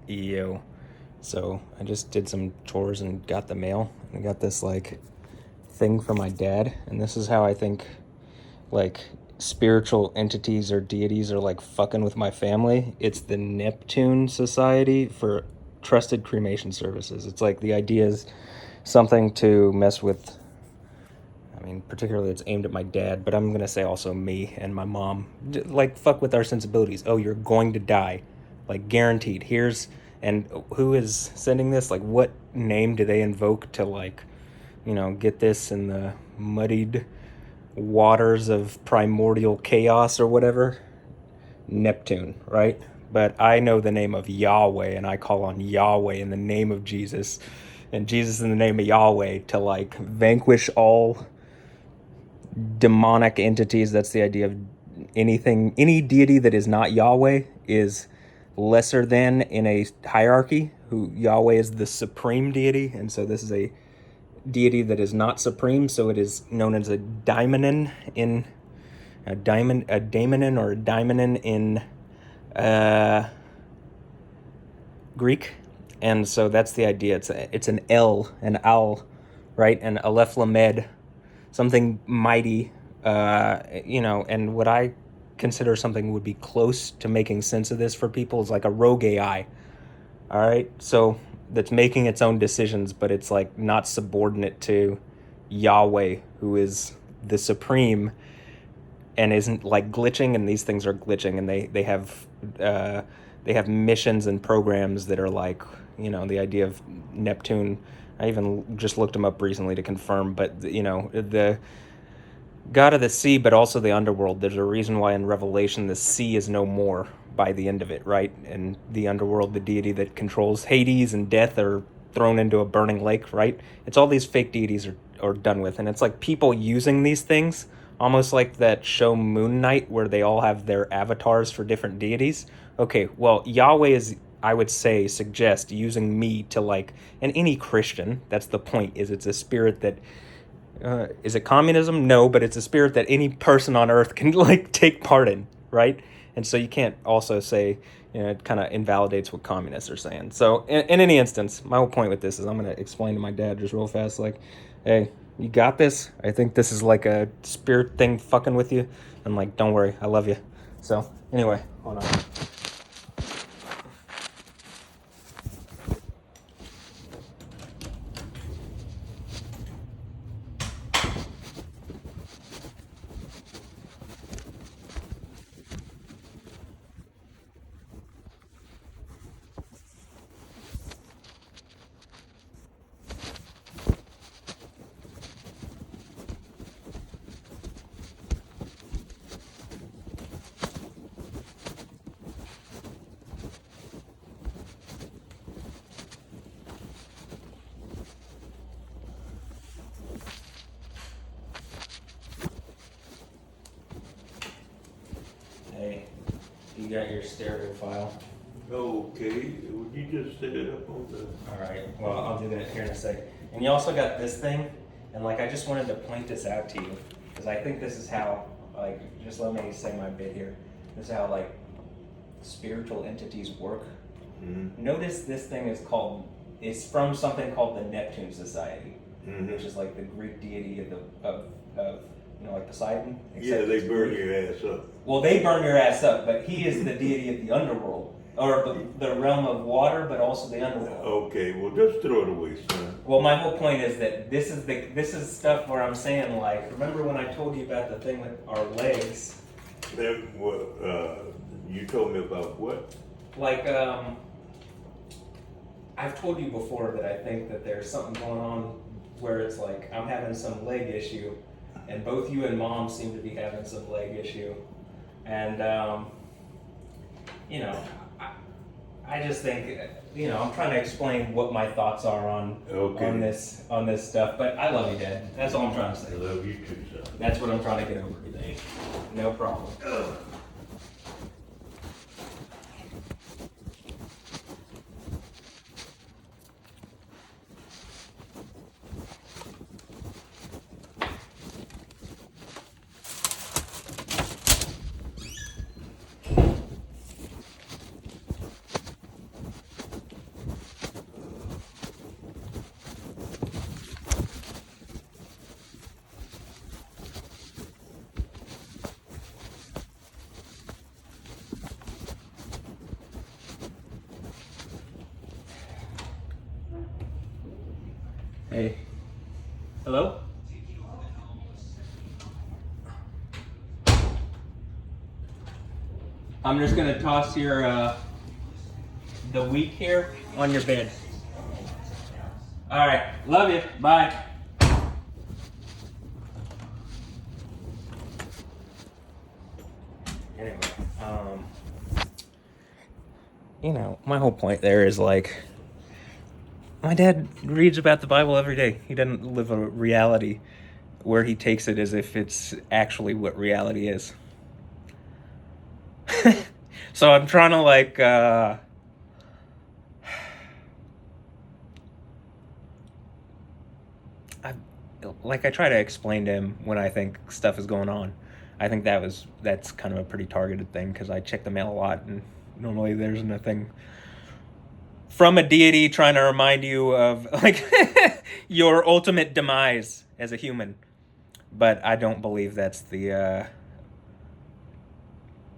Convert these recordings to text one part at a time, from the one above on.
Yo. So I just did some chores and got the mail. And I got this like thing from my dad, and this is how I think like spiritual entities or deities are like fucking with my family. It's the Neptune Society for Trusted Cremation Services. It's like the idea is something to mess with. I mean, particularly it's aimed at my dad, but I'm gonna say also me and my mom. Like, fuck with our sensibilities. Oh, you're going to die, like guaranteed. Here's and who is sending this? Like, what name do they invoke to like, get this in the muddied waters of primordial chaos or whatever? Neptune, right? But I know the name of Yahweh, and I call on Yahweh in the name of Jesus, and Jesus in the name of Yahweh to like vanquish all demonic entities. That's the idea of anything, any deity that is not Yahweh is lesser than in a hierarchy. Who Yahweh is the supreme deity, and so this is a deity that is not supreme. So it is known as a daimonon in a daimonon or a daimonon in Greek, and so that's the idea. It's an El, an Al, right, and Aleph Lamed, something mighty, and what I consider something would be close to making sense of this for people is like a rogue AI, all right? So that's making its own decisions, but it's like not subordinate to Yahweh, who is the supreme and isn't like glitching, and these things are glitching, and they have missions and programs that are like, the idea of Neptune. I even just looked them up recently to confirm, but the god of the sea, but also the underworld. There's a reason why in Revelation the sea is no more by the end of it, right? And the underworld, the deity that controls Hades and death, are thrown into a burning lake, right? It's all these fake deities are done with, and it's like people using these things, almost like that show Moon Knight where they all have their avatars for different deities. Okay, well, Yahweh is, I would say, suggest using me to like, and any Christian, that's the point, is it's a spirit that is it communism? No, but it's a spirit that any person on earth can like take part in, right? And so you can't also say, it kind of invalidates what communists are saying. So in any instance, my whole point with this is I'm going to explain to my dad just real fast, like, hey, you got this? I think this is like a spirit thing fucking with you. I'm like, don't worry, I love you. So anyway, hold on. Hey, you got your stereo file? Okay, would you just set it up on the... All right, well, I'll do that here in a sec. And you also got this thing, and like I just wanted to point this out to you, because I think this is how, like, just let me say my bit here. This is how, like, spiritual entities work. Notice this thing it's from something called the Neptune Society, which is like the Greek deity of like Poseidon. Yeah, they burn your ass up. Well, they burn your ass up, but he is the deity of the underworld, or the realm of water, but also the underworld. Okay, well, just throw it away, son. Well, my whole point is that this is stuff where I'm saying, like, remember when I told you about the thing with our legs? Then, you told me about what? Like, I've told you before that I think that there's something going on where it's like I'm having some leg issue, and both you and Mom seem to be having some leg issue, and I just think I'm trying to explain what my thoughts are on this stuff. But I love you, Dad. That's all I'm trying to say. I love you too, son. That's what I'm trying to get over today. No problem. Ugh. Hey. Hello? I'm just gonna toss your the week here on your bed. All right, love you. Bye. Anyway, my whole point there is like, my dad reads about the Bible every day. He doesn't live a reality where he takes it as if it's actually what reality is. So I'm trying to like I try to explain to him when I think stuff is going on. I think that's kind of a pretty targeted thing because I check the mail a lot, and normally there's nothing from a deity trying to remind you of like your ultimate demise as a human. But I don't believe that's the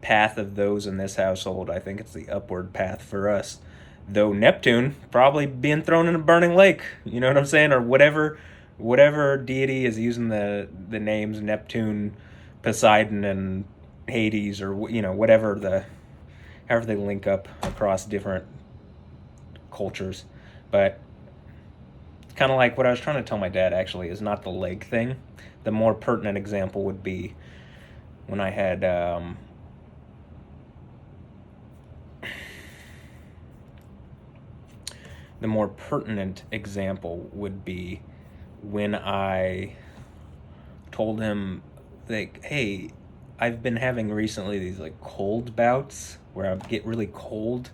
path of those in this household. I think it's the upward path for us. Though Neptune probably being thrown in a burning lake, you know what I'm saying, or whatever deity is using the names Neptune, Poseidon, and Hades, or however they link up across different cultures. But kind of like what I was trying to tell my dad actually is not the leg thing. The more pertinent example would be when I had the more pertinent example would be when I told him, like, hey, I've been having recently these like cold bouts where I get really cold,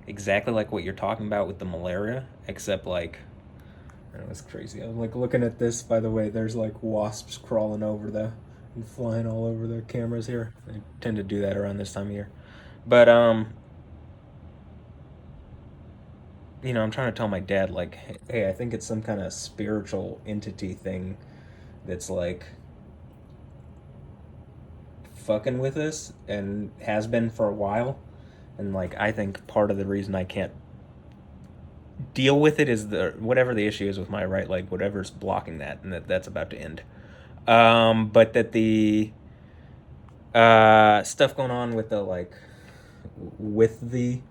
exactly like what you're talking about with the malaria, except like, I know it's crazy. I'm like looking at this, by the way, there's like wasps crawling over and flying all over the cameras here. I tend to do that around this time of year. But I'm trying to tell my dad, like, hey, I think it's some kind of spiritual entity thing that's like fucking with us and has been for a while. And like, I think part of the reason I can't deal with it is whatever the issue is with my right leg, whatever's blocking that, and that's about to end. But that the stuff going on with the like with the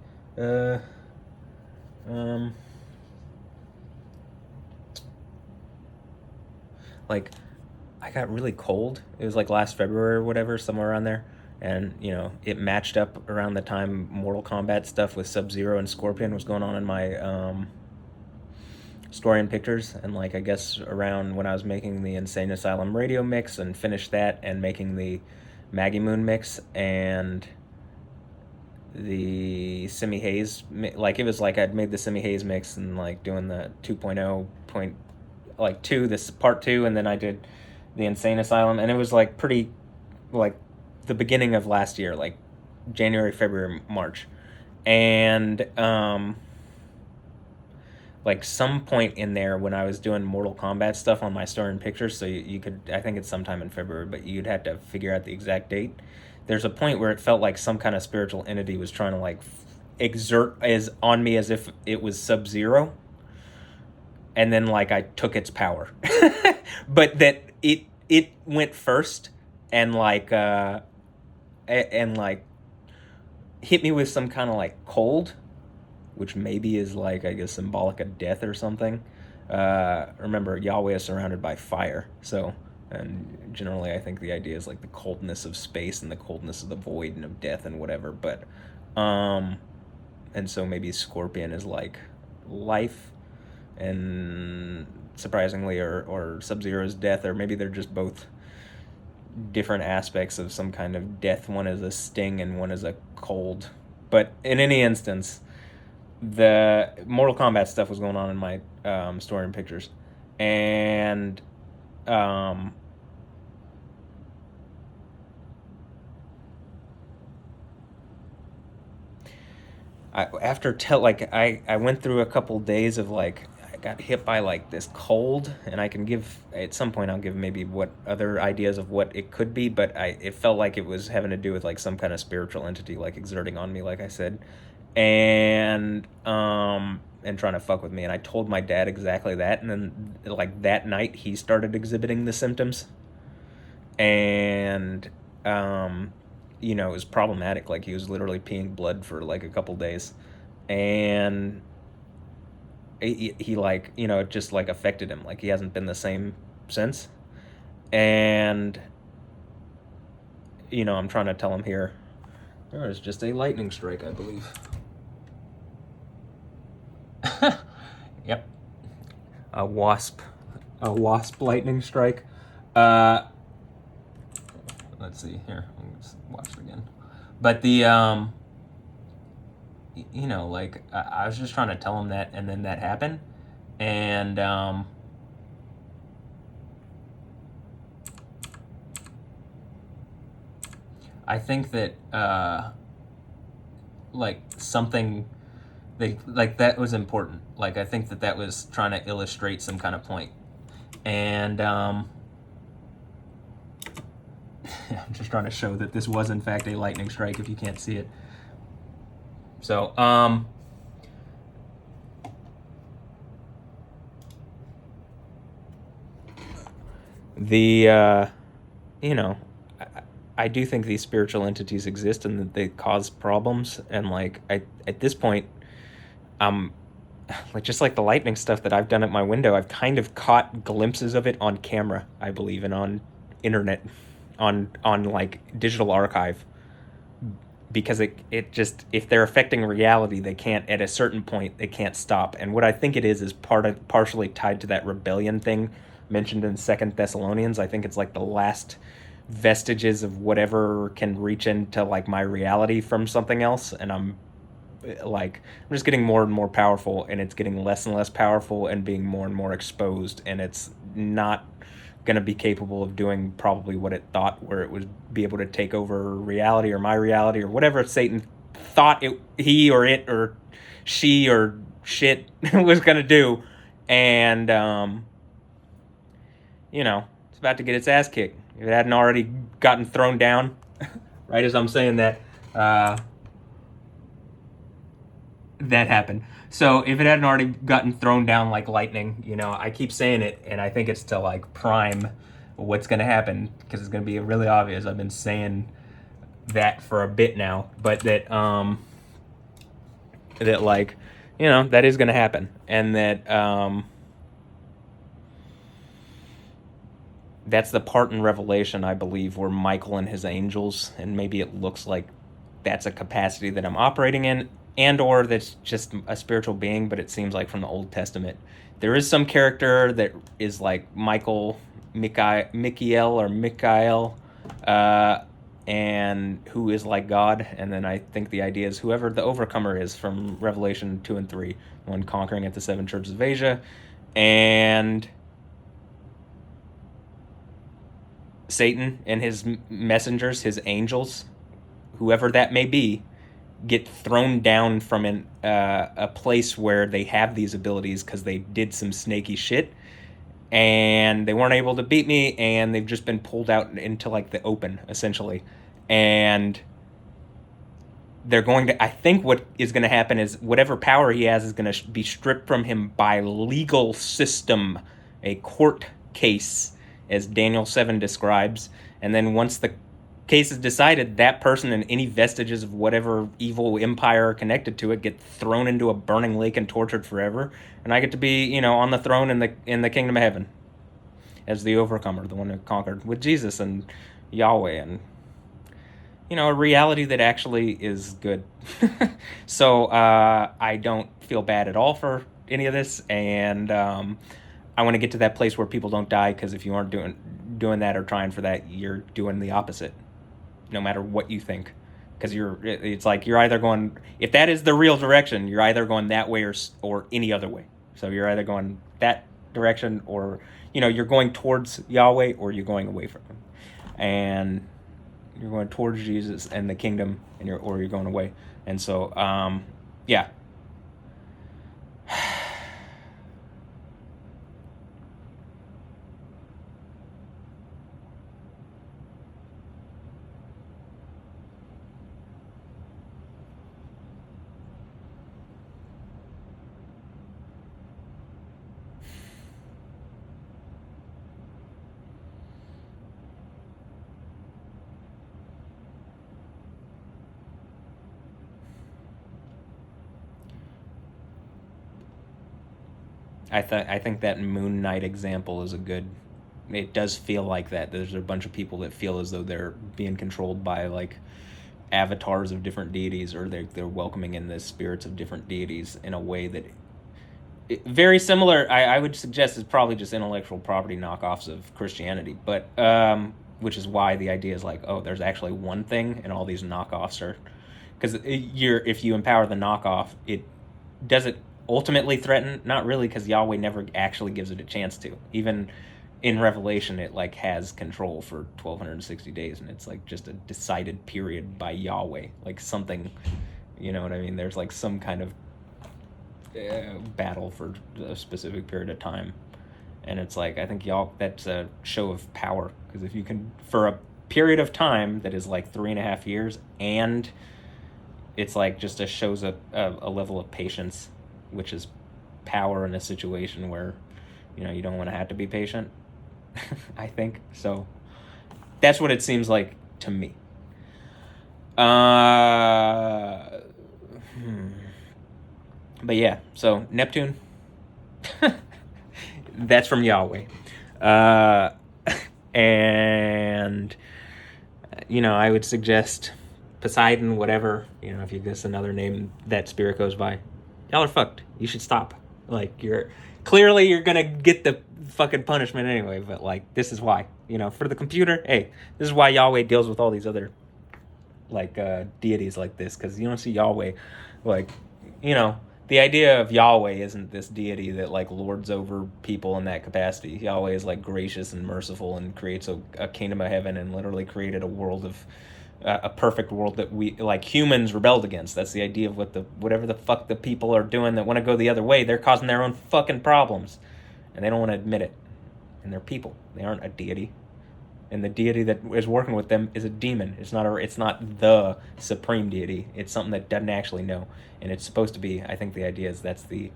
like, I got really cold. It was like last February or whatever, somewhere around there. And, it matched up around the time Mortal Kombat stuff with Sub-Zero and Scorpion was going on in my story and pictures. And, like, I guess around when I was making the Insane Asylum radio mix and finished that and making the Maggie Moon mix and the Simi Hayes, like, it was like I'd made the Simi Hayes mix and, like, doing the 2.0 point, like, 2, this part 2, and then I did the Insane Asylum, and it was like pretty, like, the beginning of last year, like January, February, March, and like some point in there when I was doing Mortal Kombat stuff on my story and pictures, so you could, I think it's sometime in February, but you'd have to figure out the exact date. There's a point where it felt like some kind of spiritual entity was trying to like exert on me as if it was Sub-Zero, and then like I took its power, but that it went first and like hit me with some kind of like cold, which maybe is like, I guess, symbolic of death or something. Remember, Yahweh is surrounded by fire, so, and generally I think the idea is like the coldness of space and the coldness of the void and of death and whatever, but and so maybe Scorpion is like life, and surprisingly, or Sub-Zero's death, or maybe they're just both different aspects of some kind of death. One is a sting and one is a cold. But in any instance, the Mortal Kombat stuff was going on in my story and pictures, and I went through a couple days of like, I got hit by like this cold, and I can give, at some point I'll give maybe what other ideas of what it could be, but it felt like it was having to do with like some kind of spiritual entity like exerting on me, like I said. And and trying to fuck with me. And I told my dad exactly that, and then like that night he started exhibiting the symptoms, and you know, it was problematic. Like, he was literally peeing blood for like a couple days, and he like, you know, it just like affected him. Like, he hasn't been the same since. And you know, I'm trying to tell him here, there was just a lightning strike, I believe. Yep, a wasp lightning strike. Let's see here. Let's watch it again. But the you know, like, I was just trying to tell him that, and then that happened, and I think that like something like that was important. Like, I think that that was trying to illustrate some kind of point, and I'm just trying to show that this was in fact a lightning strike. If you can't see it, so the you know, I do think these spiritual entities exist and that they cause problems. And like, at this point, like, just like the lightning stuff that I've done at my window, I've kind of caught glimpses of it on camera, I believe, and on internet, on like digital archive, because it just, if they're affecting reality, they can't, at a certain point they can't stop. And what I think it is partially tied to that rebellion thing mentioned in Second Thessalonians. I think it's like the last vestiges of whatever can reach into like my reality from something else, and I'm just getting more and more powerful, and it's getting less and less powerful and being more and more exposed, and it's not going to be capable of doing probably what it thought, where it would be able to take over reality or my reality or whatever Satan thought he or it or she or shit was going to do. And you know, it's about to get its ass kicked if it hadn't already gotten thrown down. Right as I'm saying that, that happened. So if it hadn't already gotten thrown down like lightning, you know, I keep saying it, and I think it's to like prime what's going to happen, because it's going to be really obvious. I've been saying that for a bit now, but that that, like, you know, that is going to happen, and that that's the part in Revelation, I believe, where Michael and his angels, and maybe it looks like that's a capacity that I'm operating in, and or that's just a spiritual being, but it seems like from the Old Testament. There is some character that is like Michael, and who is like God, and then I think the idea is whoever the overcomer is from Revelation 2 and 3, one conquering at the seven churches of Asia, and Satan and his messengers, his angels, whoever that may be, get thrown down from a place where they have these abilities because they did some snaky shit, and they weren't able to beat me, and they've just been pulled out into like the open, essentially. And they're going to, I think what is going to happen is whatever power he has is going to be stripped from him by legal system, a court case, as Daniel 7 describes. And then once the case is decided, that person and any vestiges of whatever evil empire are connected to it get thrown into a burning lake and tortured forever. And I get to be, you know, on the throne in the kingdom of heaven as the overcomer, the one who conquered with Jesus and Yahweh, and, you know, a reality that actually is good. So I don't feel bad at all for any of this, and I want to get to that place where people don't die, because if you aren't doing that or trying for that, you're doing the opposite, no matter what you think. Because it's like you're either going, if that is the real direction, you're either going that way or any other way. So you're either going that direction, or, you know, you're going towards Yahweh, or you're going away from him, and you're going towards Jesus and the kingdom, and you're going away. And so yeah. I think that Moon Knight example is a good. It does feel like that. There's a bunch of people that feel as though they're being controlled by like avatars of different deities, or they're welcoming in the spirits of different deities in a way that very similar. I would suggest is probably just intellectual property knockoffs of Christianity, but which is why the idea is like, oh, there's actually one thing, and all these knockoffs are because if you empower the knockoff, it does it ultimately threaten? Not really, because Yahweh never actually gives it a chance to. Even in Revelation, it like has control for 1260 days, and it's like just a decided period by Yahweh, like something, you know what I mean? There's like some kind of battle for a specific period of time, and it's like I think y'all that's a show of power, because if you can for a period of time that is like 3.5 years, and it's like just shows a level of patience, which is power in a situation where you don't want to have to be patient. I think so. That's what it seems like to me. But yeah, so Neptune, that's from Yahweh. And, I would suggest Poseidon, whatever, if you guess another name that spirit goes by, y'all are fucked. You should stop. Like, you're going to get the fucking punishment anyway, but, like, this is why. For the computer, hey, this is why Yahweh deals with all these other, like, deities like this, because you don't see Yahweh, like, the idea of Yahweh isn't this deity that like lords over people in that capacity. Yahweh is like gracious and merciful and creates a kingdom of heaven, and literally created a world of a perfect world that we like humans rebelled against. That's the idea of whatever the fuck the people are doing that want to go the other way. They're causing their own fucking problems, and they don't want to admit it. And they're people. They aren't a deity. And the deity that is working with them is a demon. It's not the supreme deity. It's something that doesn't actually know. And it's supposed to be, I think the idea is that's the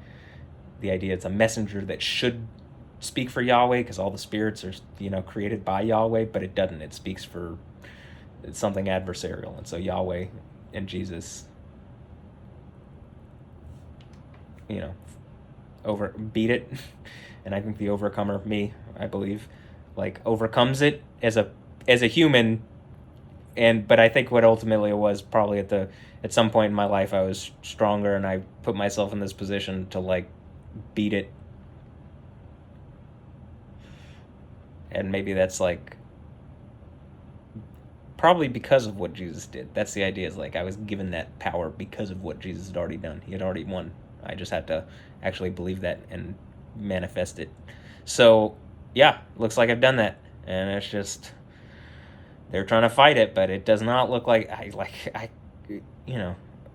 idea. It's a messenger that should speak for Yahweh, because all the spirits are, created by Yahweh, but it doesn't. It speaks for something adversarial. And so Yahweh and Jesus, beat it. And I think the overcomer, me, I believe, like overcomes it as a human. But I think what ultimately it was probably at some point in my life I was stronger, and I put myself in this position to like beat it. And maybe that's like probably because of what Jesus did. That's the idea, is like I was given that power because of what Jesus had already done. He had already won. I just had to actually believe that and manifest it. So yeah, looks like I've done that, and it's just they're trying to fight it, but it does not look like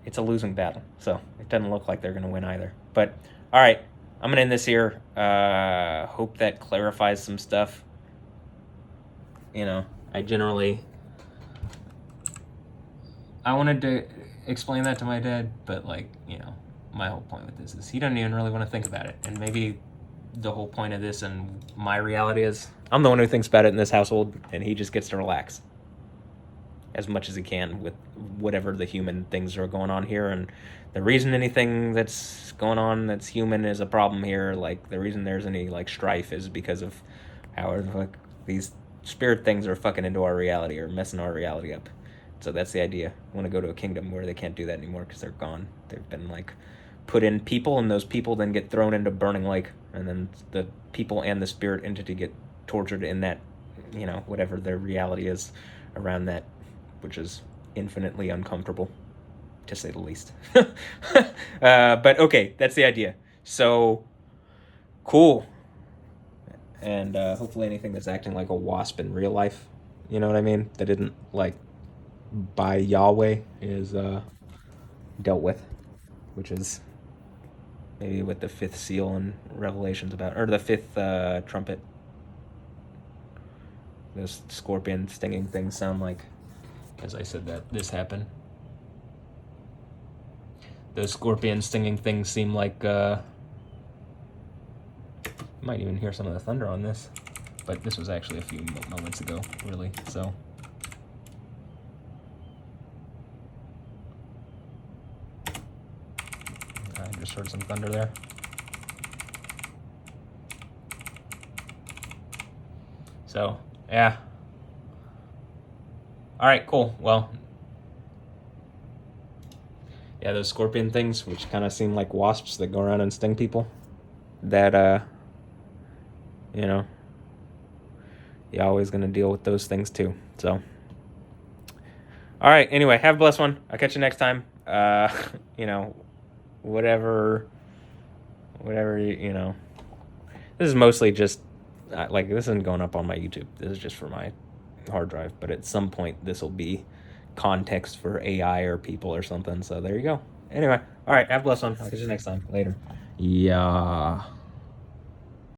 it's a losing battle. So it doesn't look like they're going to win either. But all right, I'm going to end this here. Hope that clarifies some stuff. I wanted to explain that to my dad, but my whole point with this is he doesn't even really want to think about it. And maybe the whole point of this and my reality is I'm the one who thinks about it in this household, and he just gets to relax as much as he can with whatever the human things are going on here. And the reason anything that's going on that's human is a problem here, like the reason there's any like strife, is because of how like these spirit things are fucking into our reality or messing our reality up. So that's the idea. I want to go to a kingdom where they can't do that anymore, because they're gone. They've been like put in people, and those people then get thrown into burning lake, and then the people and the spirit entity get tortured in that, whatever their reality is around that, which is infinitely uncomfortable, to say the least. But okay, that's the idea. So cool. And hopefully anything that's acting like a wasp in real life, you know what I mean, that isn't like by Yahweh, is dealt with, which is maybe what the fifth seal in Revelation's about, or the fifth trumpet. Those scorpion stinging things sound like, as I said that this happened, those scorpion stinging things seem like you might even hear some of the thunder on this, but this was actually a few moments ago, really. So I just heard some thunder there. So, yeah. All right, cool. Well, yeah, those scorpion things, which kind of seem like wasps that go around and sting people, that, you know, you're always going to deal with those things too. So, all right, anyway, have a blessed one. I'll catch you next time. You know, whatever, you know. This is mostly just, like, this isn't going up on my YouTube. This is just for my hard drive. But at some point, this will be context for AI or people or something. So there you go. Anyway, all right, have a blessed one. I'll catch you next time. Later. Yeah.